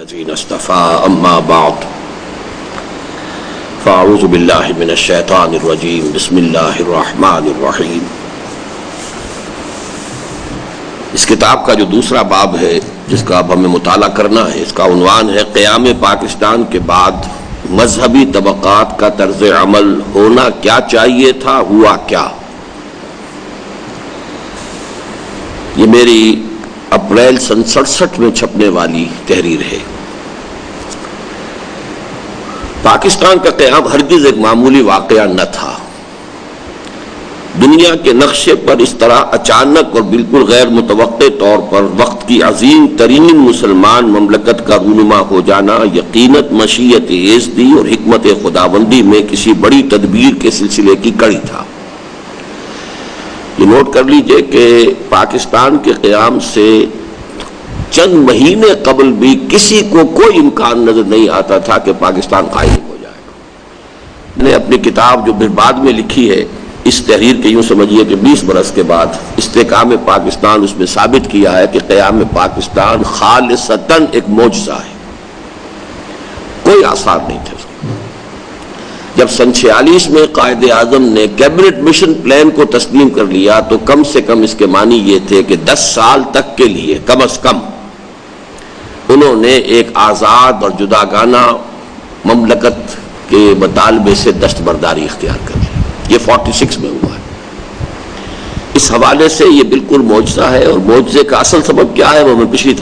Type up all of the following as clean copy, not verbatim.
الذين اصطفى أما بعد فأعوذ بالله من الشيطان الرجيم بسم الله الرحمن الرحیم۔ اس کتاب کا جو دوسرا باب ہے جس کا اب ہمیں مطالعہ کرنا ہے، اس کا عنوان ہے قیام پاکستان کے بعد مذہبی طبقات کا طرز عمل ہونا کیا چاہیے تھا، ہوا کیا۔ یہ میری اپریل سن 67 میں چھپنے والی تحریر ہے۔ پاکستان کا قیام ہرگز ایک معمولی واقعہ نہ تھا۔ دنیا کے نقشے پر اس طرح اچانک اور بالکل غیر متوقع طور پر وقت کی عظیم ترین مسلمان مملکت کا رونما ہو جانا یقیناً مشیت ایزدی اور حکمت خداوندی میں کسی بڑی تدبیر کے سلسلے کی کڑی تھا۔ یہ نوٹ کر لیجئے کہ پاکستان کے قیام سے چند مہینے قبل بھی کسی کو کوئی امکان نظر نہیں آتا تھا کہ پاکستان قائم ہو جائے گا۔ میں نے اپنی کتاب جو پھر بعد میں لکھی ہے، اس تحریر کے یوں سمجھیے کہ 20 برس کے بعد استحکام پاکستان، اس میں ثابت کیا ہے کہ قیام پاکستان خالصتاً ایک معجزہ ہے، کوئی آثار نہیں تھے۔ جب سن 46 میں قائد اعظم نے کیبنٹ مشن پلان کو تسلیم کر لیا تو کم سے کم اس کے معنی یہ تھے کہ 10 سال تک کے لیے کم از کم انہوں نے ایک آزاد اور جداگانہ مملکت کے مطالبے سے دستبرداری اختیار کر لی۔ یہ 46 میں ہوا ہے۔ اس حوالے سے یہ بالکل معجزہ ہے، اور معجزے کا اصل سبب کیا ہے وہ میں پچھلی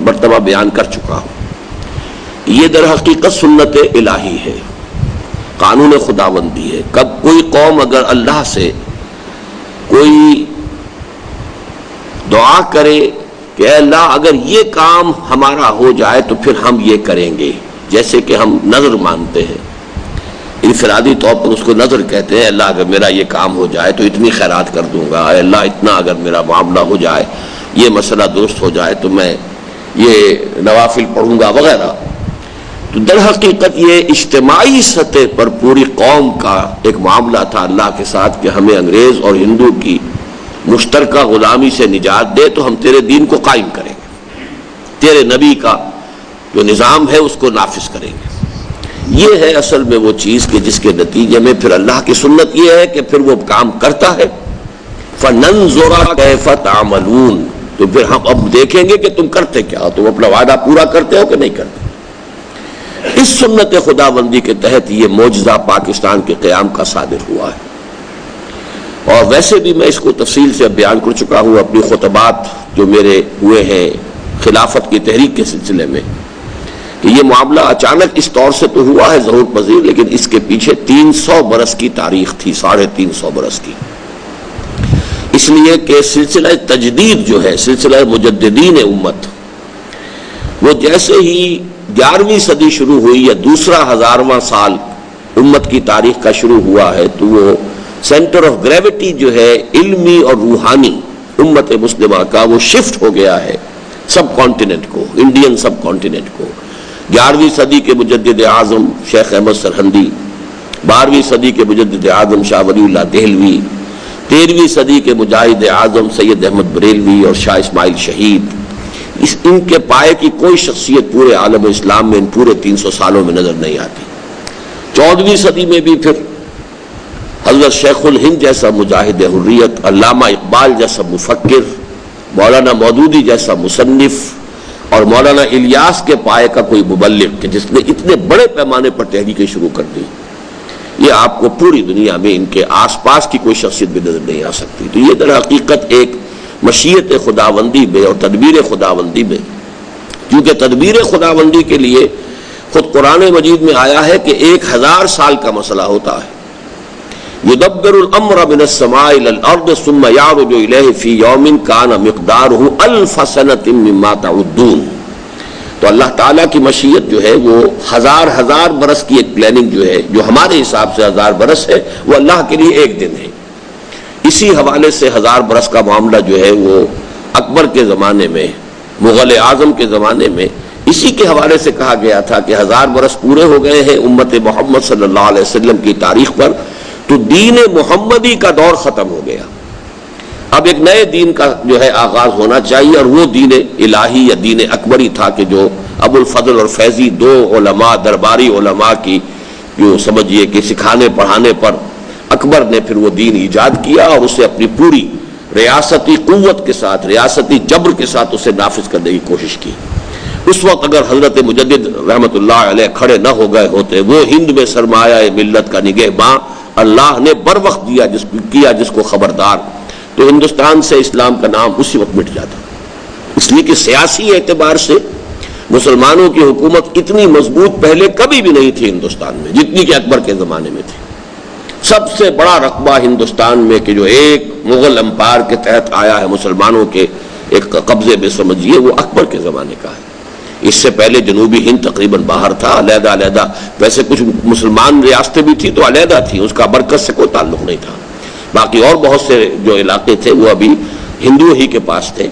مرتبہ بیان کر چکا ہوں۔ یہ در حقیقت سنت الہی ہے، قانون خداوندی ہے۔ کب کوئی قوم اگر اللہ سے کوئی دعا کرے کہ اے اللہ اگر یہ کام ہمارا ہو جائے تو پھر ہم یہ کریں گے، جیسے کہ ہم نظر مانتے ہیں، انفرادی طور پر اس کو نظر کہتے ہیں، اللہ اگر میرا یہ کام ہو جائے تو اتنی خیرات کر دوں گا، اے اللہ اتنا اگر میرا معاملہ ہو جائے، یہ مسئلہ درست ہو جائے تو میں یہ نوافل پڑھوں گا وغیرہ۔ تو در حقیقت یہ اجتماعی سطح پر پوری قوم کا ایک معاملہ تھا اللہ کے ساتھ کہ ہمیں انگریز اور ہندو کی مشترکہ غلامی سے نجات دے تو ہم تیرے دین کو قائم کریں گے، تیرے نبی کا جو نظام ہے اس کو نافذ کریں گے۔ یہ ہے اصل میں وہ چیز کہ جس کے نتیجے میں پھر اللہ کی سنت یہ ہے کہ پھر وہ کام کرتا ہے۔ فَنَنْظُرَ كَيْفَ تَعْمَلُونَ، تو پھر ہم اب دیکھیں گے کہ تم کرتے کیا ہو، تم اپنا وعدہ پورا کرتے ہو کہ نہیں کرتے۔ اس سنت خداوندی کے تحت یہ معجزہ پاکستان کے قیام کا صادر ہوا ہے۔ اور ویسے بھی میں اس کو تفصیل سے بیان کر چکا ہوں اپنی خطبات جو میرے ہوئے ہیں خلافت کی تحریک کے سلسلے میں، کہ یہ معاملہ اچانک اس طور سے تو ہوا ہے ظہور پذیر، لیکن اس کے پیچھے 300 برس کی تاریخ تھی، 350 برس کی۔ اس لیے کہ سلسلہ تجدید جو ہے، سلسلہ مجددین امت، وہ جیسے ہی 11ویں صدی شروع ہوئی یا دوسرا 1000واں سال امت کی تاریخ کا شروع ہوا ہے، تو وہ سینٹر آف گریوٹی جو ہے علمی اور روحانی امت مسلمہ کا، وہ شفٹ ہو گیا ہے سب کانٹیننٹ کو، انڈین سب کانٹیننٹ کو۔ 11ویں صدی کے مجدد اعظم شیخ احمد سرہندی، 12ویں صدی کے مجدد اعظم شاہ ولی اللہ دہلوی، 13ویں صدی کے مجاہد اعظم سید احمد بریلوی اور شاہ اسماعیل شہید، ان کے پائے کی کوئی شخصیت پورے عالم اسلام میں ان پورے 300 سالوں میں نظر نہیں آتی۔ 14ویں صدی میں بھی پھر حضرت شیخ الہند جیسا مجاہد حریت، علامہ اقبال جیسا مفکر، مولانا مودودی جیسا مصنف، اور مولانا الیاس کے پائے کا کوئی مبلغ کہ جس نے اتنے بڑے پیمانے پر تحریکیں شروع کر دی، یہ آپ کو پوری دنیا میں ان کے آس پاس کی کوئی شخصیت بھی نظر نہیں آ سکتی۔ تو یہ در حقیقت ایک مشیت خداوندی میں اور تدبیر خداوندی میں، کیونکہ تدبیر خداوندی کے لیے خود قرآن مجید میں آیا ہے کہ 1000 سال کا مسئلہ ہوتا ہے۔ يُدَبِّرُ الْأَمْرَ مِنَ السَّمَاءِ إِلَى الْأَرْضِ ثُمَّ يَعْرُجُ إِلَيْهِ فِي يَوْمٍ كَانَ مِقْدَارُهُ أَلْفَ سَنَةٍ مِّمَّا تَعُدُّونَ۔ تو اللہ تعالیٰ کی مشیت جو ہے وہ ہزار برس کی ایک پلاننگ جو ہے، جو ہمارے حساب سے 1000 برس ہے، وہ اللہ کے لیے ایک دن ہے۔ اسی حوالے سے 1000 برس کا معاملہ جو ہے وہ اکبر کے زمانے میں، مغل اعظم کے زمانے میں اسی کے حوالے سے کہا گیا تھا کہ 1000 برس پورے ہو گئے ہیں امت محمد صلی اللہ علیہ وسلم کی تاریخ پر، تو دین محمدی کا دور ختم ہو گیا۔ اب ایک نئے دین کا جو ہے آغاز ہونا چاہیے، اور وہ دین الہی یا دین اکبری تھا کہ جو ابو الفضل اور فیضی دو علماء، درباری علماء کی جو سمجھیے کہ سکھانے پڑھانے پر اکبر نے پھر وہ دین ایجاد کیا اور اسے اپنی پوری ریاستی قوت کے ساتھ، ریاستی جبر کے ساتھ اسے نافذ کرنے کی کوشش کی۔ اس وقت اگر حضرت مجدد رحمت اللہ علیہ کھڑے نہ ہو گئے ہوتے، وہ ہند میں سرمایہ ملت کا نگہباں اللہ نے بر وقت کیا جس کو خبردار، تو ہندوستان سے اسلام کا نام اسی وقت مٹ جاتا۔ اس لیے کہ سیاسی اعتبار سے مسلمانوں کی حکومت اتنی مضبوط پہلے کبھی بھی نہیں تھی ہندوستان میں جتنی کہ اکبر کے زمانے میں تھی۔ سب سے بڑا رقبہ ہندوستان میں کہ جو ایک مغل امپائر کے تحت آیا ہے مسلمانوں کے ایک قبضے میں سمجھیے، وہ اکبر کے زمانے کا ہے۔ اس سے پہلے جنوبی ہند تقریباً باہر تھا، علیحدہ علیحدہ، ویسے کچھ مسلمان ریاستیں بھی تھیں تو علیحدہ تھیں، اس کا مرکز سے کوئی تعلق نہیں تھا۔ باقی اور بہت سے جو علاقے تھے وہ ابھی ہندو ہی کے پاس تھے،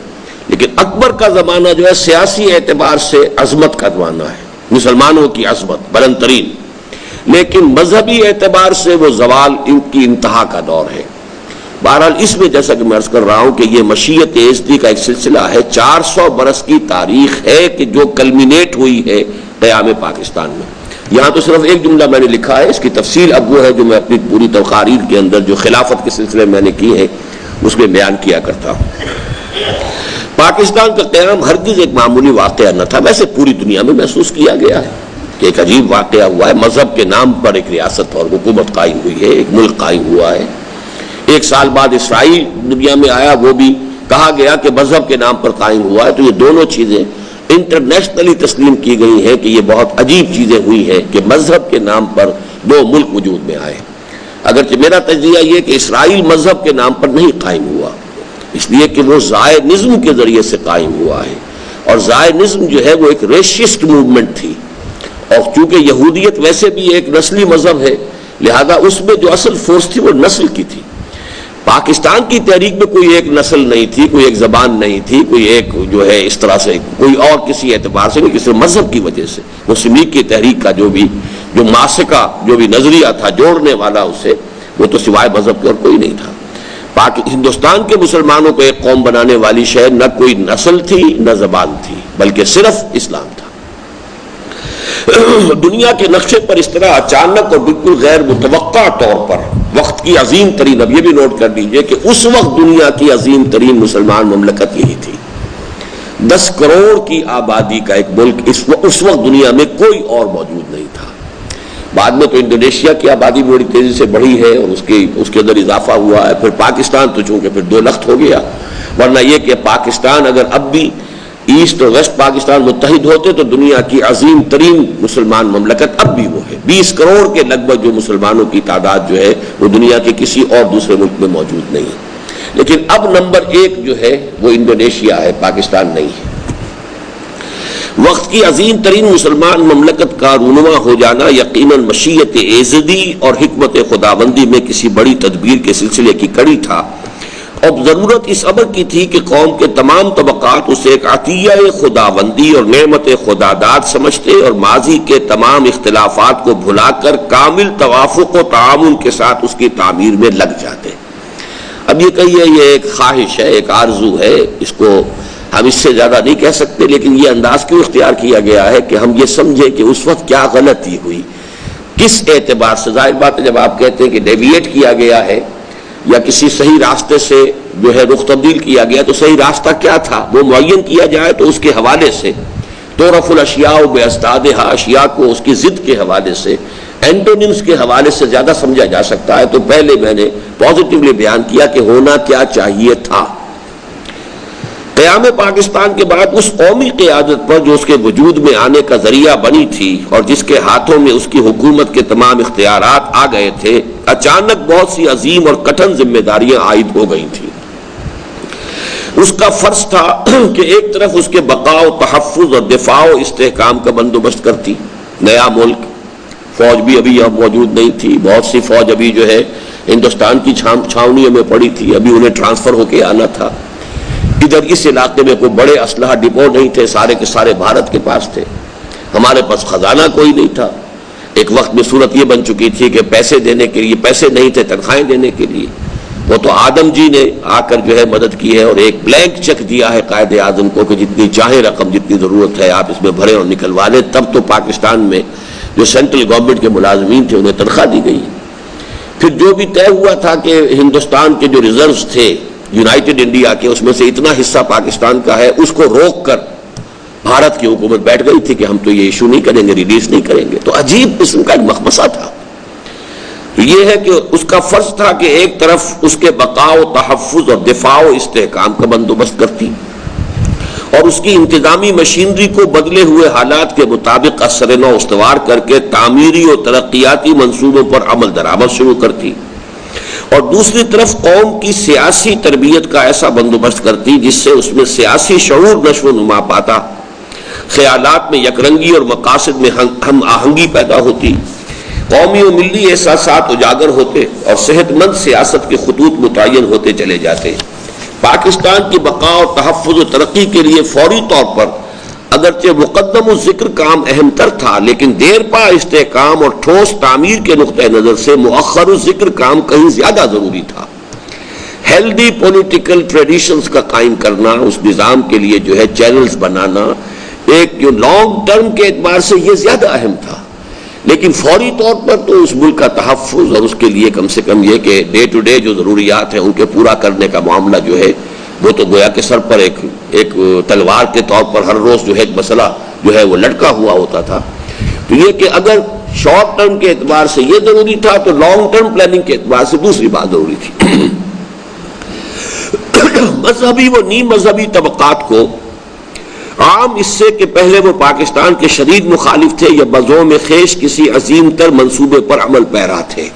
لیکن اکبر کا زمانہ جو ہے سیاسی اعتبار سے عظمت کا زمانہ ہے، مسلمانوں کی عظمت بلند ترین، لیکن مذہبی اعتبار سے وہ زوال ان کی انتہا کا دور ہے۔ بہرحال اس میں جیسا کہ میں عرض کر رہا ہوں کہ یہ مشیت یزدی کا ایک سلسلہ ہے، 400 برس کی تاریخ ہے کہ جو کلمینیٹ ہوئی ہے قیام پاکستان میں۔ یہاں تو صرف ایک جملہ میں نے لکھا ہے، اس کی تفصیل اب وہ ہے جو میں اپنی پوری تقاریر کے اندر جو خلافت کے سلسلے میں نے کی ہے اس میں بیان کیا کرتا ہوں۔ پاکستان کا قیام ہرگز ایک معمولی واقعہ نہ تھا، ویسے پوری دنیا میں محسوس کیا گیا ہے کہ ایک عجیب واقعہ ہوا ہے، مذہب کے نام پر ایک ریاست اور حکومت قائم ہوئی ہے، ایک ملک قائم ہوا ہے۔ ایک سال بعد اسرائیل دنیا میں آیا، وہ بھی کہا گیا کہ مذہب کے نام پر قائم ہوا ہے، تو یہ دونوں چیزیں انٹرنیشنلی تسلیم کی گئی ہیں کہ یہ بہت عجیب چیزیں ہوئی ہیں کہ مذہب کے نام پر دو ملک وجود میں آئے۔ اگرچہ میرا تجزیہ یہ کہ اسرائیل مذہب کے نام پر نہیں قائم ہوا، اس لیے کہ وہ زائنزم کے ذریعے سے قائم ہوا ہے، اور زائنزم جو ہے وہ ایک ریشسٹ موومنٹ تھی، اور چونکہ یہودیت ویسے بھی ایک نسلی مذہب ہے لہذا اس میں جو اصل فورس تھی وہ نسل کی تھی۔ پاکستان کی تحریک میں کوئی ایک نسل نہیں تھی، کوئی ایک زبان نہیں تھی، کوئی ایک جو ہے اس طرح سے کوئی اور کسی اعتبار سے نہیں، کسی مذہب کی وجہ سے مسلم لیگ کی تحریک کا جو ماسکہ جو بھی نظریہ تھا جوڑنے والا اسے، وہ تو سوائے مذہب کے اور کوئی نہیں تھا۔ ہندوستان کے مسلمانوں کو ایک قوم بنانے والی شے نہ کوئی نسل تھی نہ زبان تھی، بلکہ صرف اسلام تھا۔ دنیا کے نقشے پر اس طرح اچانک اور بالکل غیر متوقع طور پر وقت کی عظیم ترین، اب یہ بھی نوٹ کر لیجئے کہ اس وقت دنیا کی عظیم ترین مسلمان مملکت یہی تھی، 10 کروڑ کی آبادی کا ایک ملک، اس وقت دنیا میں کوئی اور موجود نہیں تھا۔ بعد میں تو انڈونیشیا کی آبادی بڑی تیزی سے بڑھی ہے اور اس کے اندر اضافہ ہوا ہے، پھر پاکستان تو چونکہ پھر 2 لخت ہو گیا، ورنہ یہ کہ پاکستان اگر اب بھی ایسٹ اور ویسٹ پاکستان متحد ہوتے تو دنیا کی عظیم ترین مسلمان مملکت اب بھی وہ ہے۔ 20 کروڑ کے لگ بھگ جو مسلمانوں کی تعداد جو ہے وہ دنیا کے کسی اور دوسرے ملک میں موجود نہیں ہے، لیکن اب نمبر 1 جو ہے وہ انڈونیشیا ہے، پاکستان نہیں ہے۔ وقت کی عظیم ترین مسلمان مملکت کا رونما ہو جانا یقیناً مشیت یزدی اور حکمت خداوندی میں کسی بڑی تدبیر کے سلسلے کی کڑی تھا، اب ضرورت اس امر کی تھی کہ قوم کے تمام طبقات اسے ایک عطیہ خداوندی اور نعمت خداداد سمجھتے اور ماضی کے تمام اختلافات کو بھلا کر کامل توافق و تعاون کے ساتھ اس کی تعمیر میں لگ جاتے۔ اب یہ کہیے یہ ایک خواہش ہے، ایک آرزو ہے، اس کو ہم اس سے زیادہ نہیں کہہ سکتے، لیکن یہ انداز کیوں اختیار کیا گیا ہے کہ ہم یہ سمجھیں کہ اس وقت کیا غلطی ہوئی، کس اعتبار سے۔ ظاہر بات ہے جب آپ کہتے ہیں کہ ڈیویٹ کیا گیا ہے یا کسی صحیح راستے سے جو ہے رخ تبدیل کیا گیا، تو صحیح راستہ کیا تھا وہ معین کیا جائے تو اس کے حوالے سے تعرف الاشیاء بازدادها، اشیاء کو اس کی ضد کے حوالے سے، اینٹونیمز کے حوالے سے زیادہ سمجھا جا سکتا ہے۔ تو پہلے میں نے پازیٹیولی بیان کیا کہ ہونا کیا چاہیے تھا۔ قیام پاکستان کے بعد اس قومی قیادت پر جو اس کے وجود میں آنے کا ذریعہ بنی تھی اور جس کے ہاتھوں میں اس کی حکومت کے تمام اختیارات آ گئے تھے، اچانک بہت سی عظیم اور کٹھن ذمہ داریاں عائد ہو گئی تھیں۔ اس کا فرض تھا کہ ایک طرف اس کے بقاء و تحفظ اور دفاع و استحکام کا بندوبست کرتی، نیا ملک، فوج بھی ابھی یہاں موجود نہیں تھی، بہت سی فوج ابھی جو ہے ہندوستان کی چھاونیوں میں پڑی تھی، ابھی انہیں ٹرانسفر ہو کے آنا تھا۔ ادھر اس علاقے میں کوئی بڑے اسلحہ ڈپو نہیں تھے، سارے کے سارے بھارت کے پاس تھے، ہمارے پاس خزانہ کوئی نہیں تھا۔ ایک وقت میں صورت یہ بن چکی تھی کہ پیسے دینے کے لیے پیسے نہیں تھے، تنخواہیں دینے کے لیے، وہ تو آدم جی نے آ کر جو ہے مدد کی ہے اور ایک بلینک چیک دیا ہے قائد اعظم کو کہ جتنی چاہے رقم جتنی ضرورت ہے آپ اس میں بھریں اور نکلوا لیں. تب تو پاکستان میں جو سینٹرل گورنمنٹ کے ملازمین تھے انہیں تنخواہ دی گئی. پھر جو بھی طے ہوا تھا کہ ہندوستان کے جو ریزروز تھے یونائٹڈ انڈیا کے، اس میں سے اتنا حصہ پاکستان کا ہے، اس کو روک کر بھارت کی حکومت بیٹھ گئی تھی کہ ہم تو یہ ایشو نہیں کریں گے، ریلیز نہیں کریں گے. تو عجیب قسم کا ایک مخمصہ تھا. یہ ہے کہ اس کا فرض تھا کہ ایک طرف اس کے بقاء و تحفظ اور دفاع و استحکام کا بندوبست کرتی اور اس کی انتظامی مشینری کو بدلے ہوئے حالات کے مطابق اثر نو استوار کر کے تعمیری و ترقیاتی منصوبوں پر عمل درآمد شروع کرتی، اور دوسری طرف قوم کی سیاسی تربیت کا ایسا بندوبست کرتی جس سے اس میں سیاسی شعور نشو و نما پاتا، خیالات میں یکرنگی اور مقاصد میں ہم آہنگی پیدا ہوتی، قومی و ملی احساسات اجاگر ہوتے اور صحت مند سیاست کے خطوط متعین ہوتے چلے جاتے. پاکستان کی بقاء و تحفظ و ترقی کے لیے فوری طور پر اگرچہ مقدم و ذکر کام اہم تر تھا، لیکن دیر پا استحکام اور ٹھوس تعمیر کے نقطہ نظر سے مؤخر و ذکر کام کہیں زیادہ ضروری تھا. ہیلدی پولیٹیکل ٹریڈیشنز کا قائم کرنا، اس نظام کے لیے جو ہے چینلز بنانا، ایک جو لانگ ٹرم کے اعتبار سے یہ زیادہ اہم تھا. لیکن فوری طور پر تو اس ملک کا تحفظ اور اس کے لیے کم سے کم یہ کہ ڈے ٹو ڈے جو ضروریات ہیں ان کے پورا کرنے کا معاملہ جو ہے وہ تو گویا کہ سر پر ایک تلوار کے طور پر ہر روز جو ہے ایک مسئلہ جو ہے وہ لٹکا ہوا ہوتا تھا. تو یہ کہ اگر شارٹ ٹرم کے اعتبار سے یہ ضروری تھا تو لانگ ٹرم پلاننگ کے اعتبار سے دوسری بات ضروری تھی. مذہبی و نیم مذہبی طبقات کو عام اس سے کہ پہلے وہ پاکستان کے شدید مخالف تھے یا بزوم خیش کسی عظیم تر منصوبے پر عمل پیرا تھے.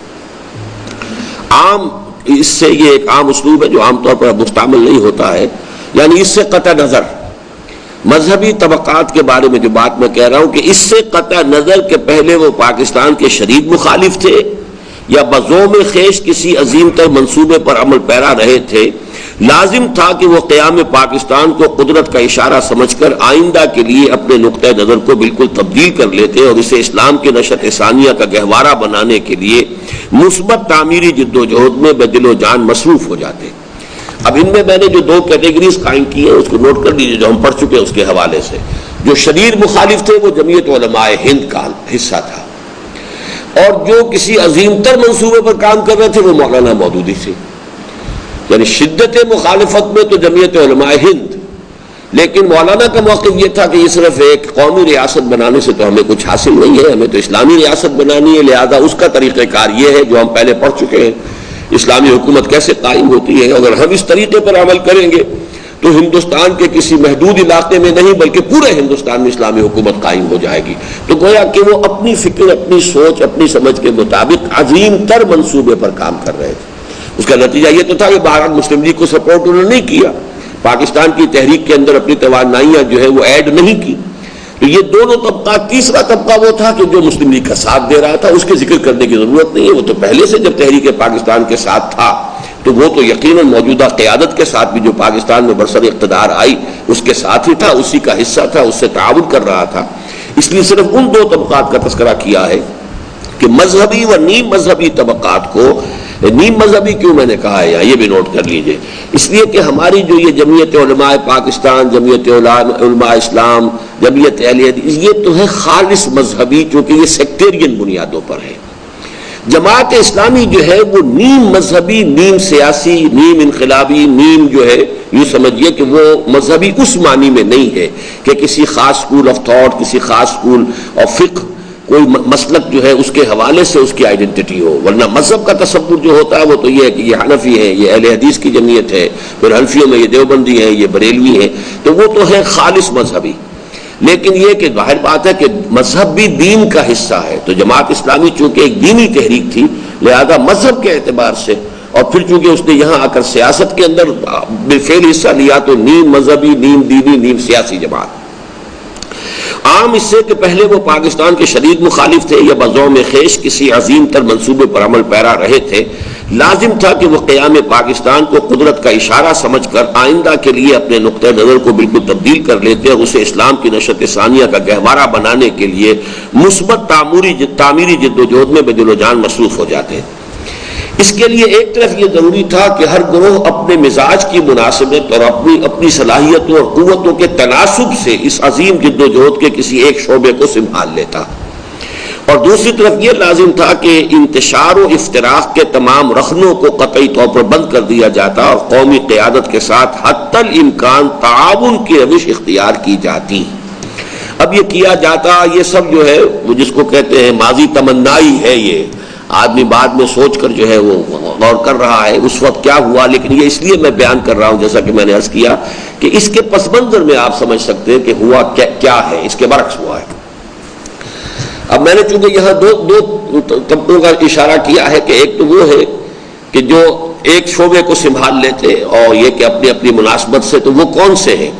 عام اس سے یہ ایک عام اسلوب ہے جو عام طور پر مستعمل نہیں ہوتا ہے، یعنی اس سے قطع نظر مذہبی طبقات کے بارے میں جو بات میں کہہ رہا ہوں کہ اس سے قطع نظر کہ پہلے وہ پاکستان کے شدید مخالف تھے یا بزوم خیش کسی عظیم تر منصوبے پر عمل پیرا رہے تھے، لازم تھا کہ وہ قیام پاکستان کو قدرت کا اشارہ سمجھ کر آئندہ کے لیے اپنے نقطہ نظر کو بالکل تبدیل کر لیتے اور اسے اسلام کے نشأت ثانیہ کا گہوارہ بنانے کے لیے مثبت تعمیری جد و جہد میں بدل و جان مصروف ہو جاتے. اب ان میں نے جو دو کیٹیگریز قائم کی ہیں اس کو نوٹ کر لیجیے جو ہم پڑھ چکے ہیں اس کے حوالے سے. جو شدید مخالف تھے وہ جمعیت علماء ہند کا حصہ تھا، اور جو کسی عظیم تر منصوبے پر کام کر رہے تھے وہ مولانا مودودی تھے. یعنی شدت مخالفت میں تو جمعیت علماء ہند، لیکن مولانا کا موقف یہ تھا کہ یہ صرف ایک قومی ریاست بنانے سے تو ہمیں کچھ حاصل نہیں ہے، ہمیں تو اسلامی ریاست بنانی ہے، لہذا اس کا طریقہ کار یہ ہے جو ہم پہلے پڑھ چکے ہیں، اسلامی حکومت کیسے قائم ہوتی ہے. اگر ہم اس طریقے پر عمل کریں گے تو ہندوستان کے کسی محدود علاقے میں نہیں بلکہ پورے ہندوستان میں اسلامی حکومت قائم ہو جائے گی. تو گویا کہ وہ اپنی فکر، اپنی سوچ، اپنی سمجھ کے مطابق عظیم تر منصوبے پر کام کر رہے تھے. اس کا نتیجہ یہ تو تھا کہ بہرحال مسلم لیگ کو سپورٹ انہوں نے نہیں کیا، پاکستان کی تحریک کے اندر اپنی توانائیاں جو ہے وہ ایڈ نہیں کی. تو یہ دونوں طبقات، تیسرا طبقہ وہ تھا کہ جو مسلم لیگ کا ساتھ دے رہا تھا، اس کے ذکر کرنے کی ضرورت نہیں ہے، وہ تو پہلے سے جب تحریک پاکستان کے ساتھ تھا تو وہ تو یقیناً موجودہ قیادت کے ساتھ بھی جو پاکستان میں برسر اقتدار آئی اس کے ساتھ ہی تھا، اسی کا حصہ تھا، اس سے تعاون کر رہا تھا. اس لیے صرف ان دو طبقات کا تذکرہ کیا ہے کہ مذہبی و نیم مذہبی طبقات کو. نیم مذہبی کیوں میں نے کہا ہے یہ بھی نوٹ کر لیجئے، اس لیے کہ ہماری جو یہ جمعیت علماء پاکستان، جمعیت علماء اسلام، جمعیت اہل حدیث، یہ تو ہے خالص مذہبی، چونکہ یہ سیکٹیرین بنیادوں پر ہے. جماعت اسلامی جو ہے وہ نیم مذہبی، نیم سیاسی، نیم انقلابی، نیم جو ہے یوں سمجھیے کہ وہ مذہبی اس معنی میں نہیں ہے کہ کسی خاص اسکول آف تھاٹ، کسی خاص اسکول آف فقہ، کوئی مسلک جو ہے اس کے حوالے سے اس کی آئیڈینٹی ہو. ورنہ مذہب کا تصور جو ہوتا ہے وہ تو یہ ہے کہ یہ حنفی ہے، یہ اہل حدیث کی جمعیت ہے، پھر حنفیوں میں یہ دیوبندی ہے، یہ بریلوی ہے، تو وہ تو ہے خالص مذہبی. لیکن یہ کہ ظاہر بات ہے کہ مذہب بھی دین کا حصہ ہے. تو جماعت اسلامی چونکہ ایک دینی تحریک تھی، لہذا مذہب کے اعتبار سے، اور پھر چونکہ اس نے یہاں آ کر سیاست کے اندر بالفعل حصہ لیا، تو نیم مذہبی، نیم دینی، نیم سیاسی جماعت. عام اس سے کہ پہلے وہ پاکستان کے شدید مخالف تھے یا بزوم خیش کسی عظیم تر منصوبے پر عمل پیرا رہے تھے، لازم تھا کہ وہ قیام پاکستان کو قدرت کا اشارہ سمجھ کر آئندہ کے لیے اپنے نقطہ نظر کو بالکل تبدیل کر لیتے اور اسے اسلام کی نشأت ثانیہ کا گہوارہ بنانے کے لیے مثبت تعمیری جد و جہد میں بدل و جان مصروف ہو جاتے. اس کے لیے ایک طرف یہ ضروری تھا کہ ہر گروہ اپنے مزاج کی مناسبت اور اپنی صلاحیتوں اور قوتوں کے تناسب سے اس عظیم جد و جہد کے کسی ایک شعبے کو سنبھال لیتا، اور دوسری طرف یہ لازم تھا کہ انتشار و افتراق کے تمام رخنوں کو قطعی طور پر بند کر دیا جاتا اور قومی قیادت کے ساتھ حتی الامکان تعاون کی روش اختیار کی جاتی۔ اب یہ کیا جاتا، یہ سب جو ہے وہ جس کو کہتے ہیں ماضی تمنائی ہے، یہ آدمی بعد میں سوچ کر جو ہے وہ غور کر رہا ہے اس وقت کیا ہوا، لیکن یہ اس لیے میں بیان کر رہا ہوں جیسا کہ میں نے عرض کیا کہ اس کے پس منظر میں آپ سمجھ سکتے ہیں کہ ہوا کیا ہے، اس کے برعکس ہوا ہے۔ اب میں نے چونکہ یہاں دو طبقوں کا اشارہ کیا ہے کہ ایک تو وہ ہے کہ جو ایک شعبے کو سنبھال لیتے، اور یہ کہ اپنی اپنی مناسبت سے، تو وہ کون سے ہیں؟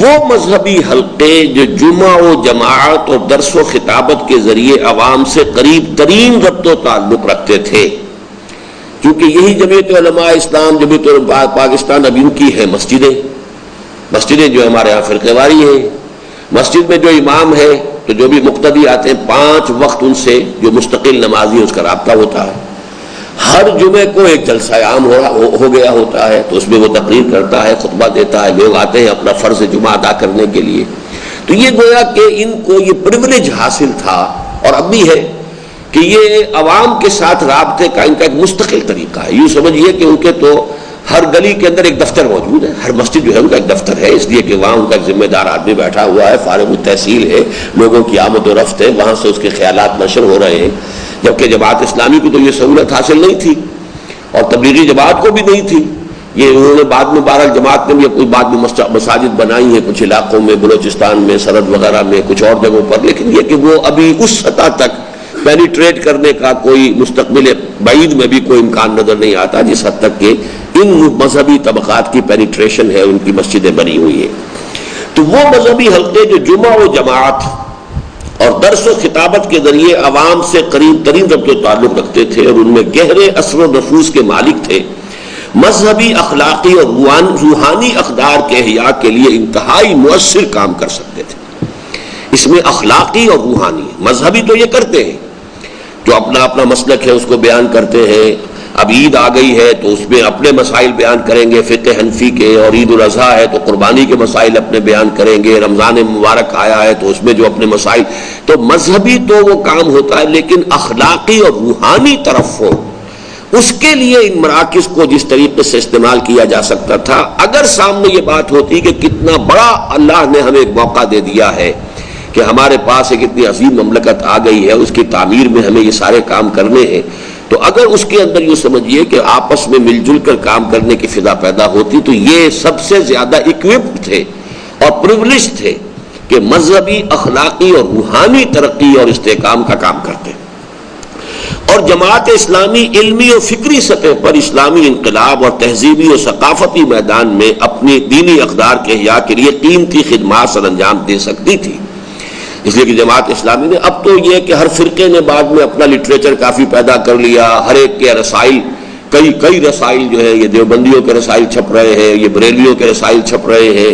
وہ مذہبی حلقے جو جمعہ و جماعت اور درس و خطابت کے ذریعے عوام سے قریب ترین ربط و تعلق رکھتے تھے، کیونکہ یہی جمعیت علماء اسلام، جمعیت علماء پاکستان اب ان کی ہے مسجدیں جو ہمارے یہاں فرقہ واری ہیں، مسجد میں جو امام ہے تو جو بھی مقتدی آتے ہیں 5 وقت ان سے جو مستقل نمازی اس کا رابطہ ہوتا ہے، ہر جمعے کو ایک جلسہ عام ہو گیا ہوتا ہے، تو اس میں وہ تقریر کرتا ہے، خطبہ دیتا ہے، لوگ آتے ہیں اپنا فرض جمعہ ادا کرنے کے لیے۔ تو یہ گویا کہ ان کو یہ پریویلیج حاصل تھا، اور اب بھی ہے کہ یہ عوام کے ساتھ رابطے کا ان کا ایک مستقل طریقہ ہے۔ یوں سمجھیے کہ ان کے تو ہر گلی کے اندر ایک دفتر موجود ہے، ہر مسجد جو ہے ان کا ایک دفتر ہے، اس لیے کہ وہاں ان کا ایک ذمہ دار آدمی بیٹھا ہوا ہے، فارغ التحصیل ہے، لوگوں کی آمد و رفت ہے، وہاں سے اس کے خیالات نشر ہو رہے ہیں۔ جبکہ جماعت اسلامی کو تو یہ سہولت حاصل نہیں تھی، اور تبلیغی جماعت کو بھی نہیں تھی۔ یہ انہوں نے بعد میں بہرحال جماعت نے بھی کوئی بعد میں مساجد بنائی ہیں کچھ علاقوں میں، بلوچستان میں، سرحد وغیرہ میں، کچھ اور جگہوں پر، لیکن یہ کہ وہ ابھی اس سطح تک پینیٹریٹ کرنے کا کوئی مستقبل بعید میں بھی کوئی امکان نظر نہیں آتا جس حد تک کہ ان مذہبی طبقات کی پینیٹریشن ہے، ان کی مسجدیں بنی ہوئی ہیں۔ تو وہ مذہبی حلقے جو جمعہ و جماعت اور درس و خطابت کے ذریعے عوام سے قریب ترین ربط و تعلق رکھتے تھے اور ان میں گہرے اثر و نفوذ کے مالک تھے، مذہبی، اخلاقی اور روحانی اقدار کے احیاء کے لیے انتہائی مؤثر کام کر سکتے تھے۔ اس میں اخلاقی اور روحانی، مذہبی تو یہ کرتے ہیں جو اپنا اپنا مسلک ہے اس کو بیان کرتے ہیں۔ اب عید آ گئی ہے تو اس میں اپنے مسائل بیان کریں گے فقہ حنفی کے، اور عید الاضحیٰ ہے تو قربانی کے مسائل اپنے بیان کریں گے، رمضان مبارک آیا ہے تو اس میں جو اپنے مسائل، تو مذہبی تو وہ کام ہوتا ہے، لیکن اخلاقی اور روحانی طرف ہو، اس کے لیے ان مراکز کو جس طریقے سے استعمال کیا جا سکتا تھا، اگر سامنے یہ بات ہوتی کہ کتنا بڑا اللہ نے ہمیں ایک موقع دے دیا ہے کہ ہمارے پاس ایک اتنی عظیم مملکت آ گئی ہے، اس کی تعمیر میں ہمیں یہ سارے کام کرنے ہیں، تو اگر اس کے اندر یہ سمجھیے کہ آپس میں مل جل کر کام کرنے کی فضا پیدا ہوتی، تو یہ سب سے زیادہ اکوپڈ تھے اور پریویلیج تھے کہ مذہبی، اخلاقی اور روحانی ترقی اور استحکام کا کام کرتے۔ اور جماعت اسلامی علمی و فکری سطح پر اسلامی انقلاب اور تہذیبی و ثقافتی میدان میں اپنی دینی اقدار کے احیاء کے لیے قیمتی خدمات سر انجام دے سکتی تھی۔ اس لیے کہ جماعت اسلامی نے، اب تو یہ کہ ہر فرقے نے بعد میں اپنا لٹریچر کافی پیدا کر لیا، ہر ایک کے رسائل، کئی رسائل جو ہے، یہ دیوبندیوں کے رسائل چھپ رہے ہیں، یہ بریلیوں کے رسائل چھپ رہے ہیں،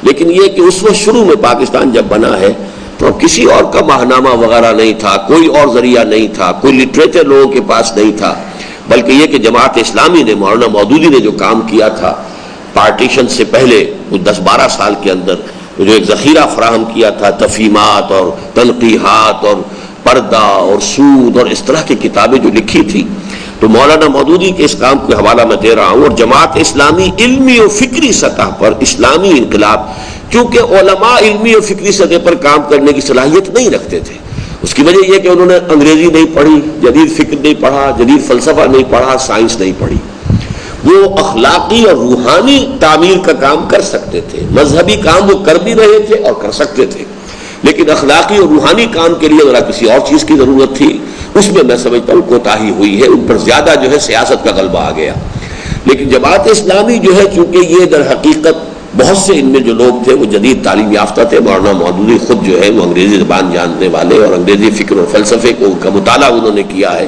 لیکن یہ کہ اس وقت شروع میں پاکستان جب بنا ہے تو کسی اور کا ماہنامہ وغیرہ نہیں تھا، کوئی اور ذریعہ نہیں تھا، کوئی لٹریچر لوگوں کے پاس نہیں تھا، بلکہ یہ کہ جماعت اسلامی نے، مولانا مودودی نے جو کام کیا تھا پارٹیشن سے پہلے کچھ 10-12 سال کے اندر، جو ایک ذخیرہ فراہم کیا تھا تفہیمات اور تنقیحات اور پردہ اور سود اور اس طرح کی کتابیں جو لکھی تھی، تو مولانا مودودی کے اس کام کو حوالہ میں دے رہا ہوں۔ اور جماعت اسلامی علمی و فکری سطح پر اسلامی انقلاب، کیونکہ علماء علمی و فکری سطح پر کام کرنے کی صلاحیت نہیں رکھتے تھے، اس کی وجہ یہ کہ انہوں نے انگریزی نہیں پڑھی، جدید فکر نہیں پڑھا، جدید فلسفہ نہیں پڑھا، سائنس نہیں پڑھی، وہ اخلاقی اور روحانی تعمیر کا کام کر سکتے تھے، مذہبی کام وہ کر بھی رہے تھے اور کر سکتے تھے، لیکن اخلاقی اور روحانی کام کے لیے ذرا کسی اور چیز کی ضرورت تھی، اس میں میں سمجھتا ہوں کوتاہی ہوئی ہے، ان پر زیادہ جو ہے سیاست کا غلبہ آ گیا۔ لیکن جماعت اسلامی جو ہے، چونکہ یہ در حقیقت بہت سے ان میں جو لوگ تھے وہ جدید تعلیم یافتہ تھے، مولانا مودودی خود جو ہے وہ انگریزی زبان جاننے والے اور انگریزی فکر اور فلسفے کا مطالعہ انہوں نے کیا ہے،